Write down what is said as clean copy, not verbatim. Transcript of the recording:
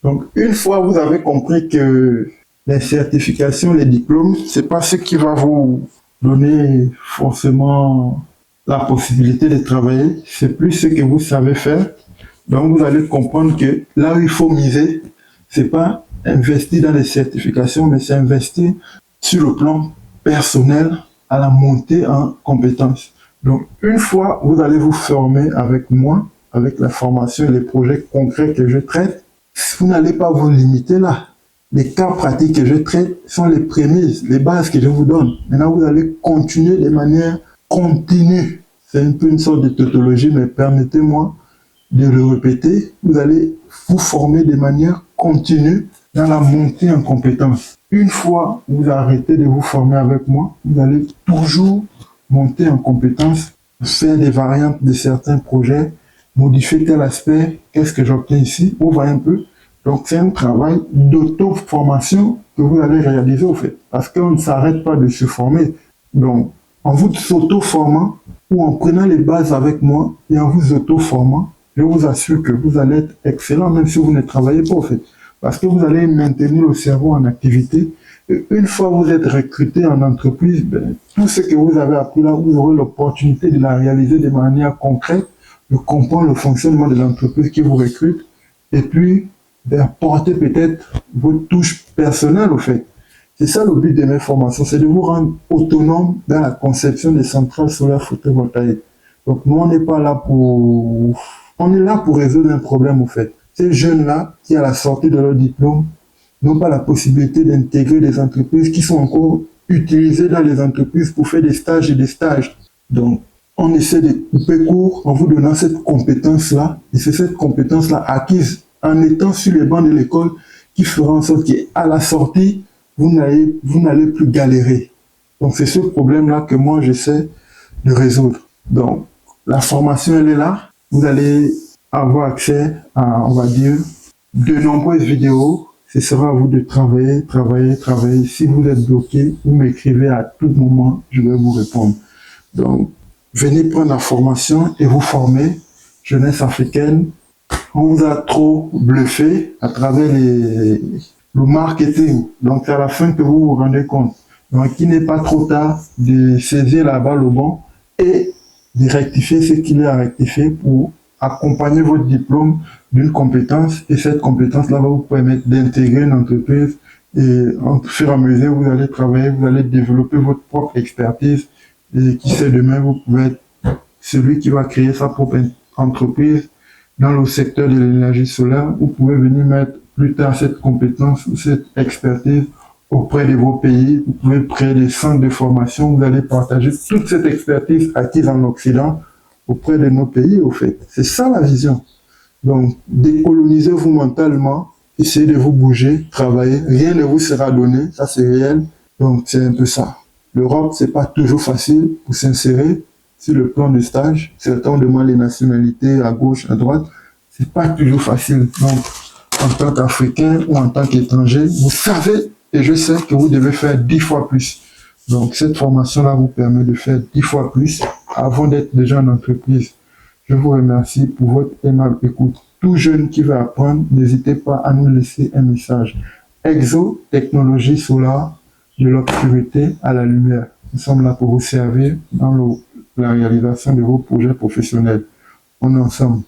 Donc, une fois vous avez compris que les certifications, les diplômes, c'est pas ce qui va vous donner forcément la possibilité de travailler, c'est plus ce que vous savez faire. Donc, vous allez comprendre que là où il faut miser, c'est pas investir dans les certifications, mais c'est investir sur le plan personnel à la montée en compétences. Donc, une fois vous allez vous former avec moi, avec la formation et les projets concrets que je traite, vous n'allez pas vous limiter là. Les cas pratiques que je traite sont les prémices, les bases que je vous donne. Maintenant, vous allez continuer de manière continue. C'est un peu une sorte de tautologie, mais permettez-moi de le répéter. Vous allez vous former de manière continue dans la montée en compétences. Une fois vous arrêtez de vous former avec moi, vous allez toujours monter en compétences, faire des variantes de certains projets, modifier tel aspect, qu'est-ce que j'obtiens ici, vous voyez un peu. Donc c'est un travail d'auto-formation que vous allez réaliser au fait, parce qu'on ne s'arrête pas de se former. Donc en vous auto-formant ou en prenant les bases avec moi et en vous auto-formant, je vous assure que vous allez être excellent même si vous ne travaillez pas au fait. Parce que vous allez maintenir le cerveau en activité. Et une fois que vous êtes recruté en entreprise, tout ce que vous avez appris là, vous aurez l'opportunité de la réaliser de manière concrète, de comprendre le fonctionnement de l'entreprise qui vous recrute, et puis d'apporter peut-être votre touche personnelle au fait. C'est ça le but de mes formations, c'est de vous rendre autonome dans la conception des centrales solaires photovoltaïques. Donc nous, on n'est pas là pour... On est là pour résoudre un problème au fait. Ces jeunes-là, qui à la sortie de leur diplôme, n'ont pas la possibilité d'intégrer des entreprises qui sont encore utilisées dans les entreprises pour faire des stages et des stages. Donc, on essaie de couper court en vous donnant cette compétence-là, et c'est cette compétence-là acquise en étant sur les bancs de l'école qui fera en sorte qu'à la sortie, vous n'allez plus galérer. Donc, c'est ce problème-là que moi, j'essaie de résoudre. Donc, la formation, elle est là. Vous allez avoir accès à, on va dire, de nombreuses vidéos. Ce sera à vous de travailler. Si vous êtes bloqué, vous m'écrivez à tout moment, je vais vous répondre. Donc, venez prendre la formation et vous former. Jeunesse africaine, on vous a trop bluffé à travers le marketing. Donc, c'est à la fin que vous vous rendez compte. Donc, il n'est pas trop tard de saisir la balle au bon et de rectifier ce qu'il y a à rectifier pour accompagner votre diplôme d'une compétence, et cette compétence-là va vous permettre d'intégrer une entreprise, et en fur et à mesure vous allez travailler, vous allez développer votre propre expertise, et qui sait demain vous pouvez être celui qui va créer sa propre entreprise dans le secteur de l'énergie solaire. Vous pouvez venir mettre plus tard cette compétence ou cette expertise auprès de vos pays. Vous pouvez créer des centres de formation, vous allez partager toute cette expertise acquise en Occident auprès de nos pays, au fait. C'est ça la vision. Donc, décolonisez-vous mentalement, essayez de vous bouger, travailler. Rien ne vous sera donné, ça c'est réel. Donc, c'est un peu ça. L'Europe, c'est pas toujours facile pour s'insérer sur le plan de stage. Certains demandent les nationalités à gauche, à droite. C'est pas toujours facile. Donc, en tant qu'Africain ou en tant qu'étranger, vous savez, et je sais que vous devez faire 10 fois plus. Donc, cette formation-là vous permet de faire 10 fois plus avant d'être déjà en entreprise. Je vous remercie pour votre aimable écoute. Tout jeune qui veut apprendre, n'hésitez pas à nous laisser un message. Exo, technologie solaire, de l'obscurité à la lumière. Nous sommes là pour vous servir dans la réalisation de vos projets professionnels. On est ensemble.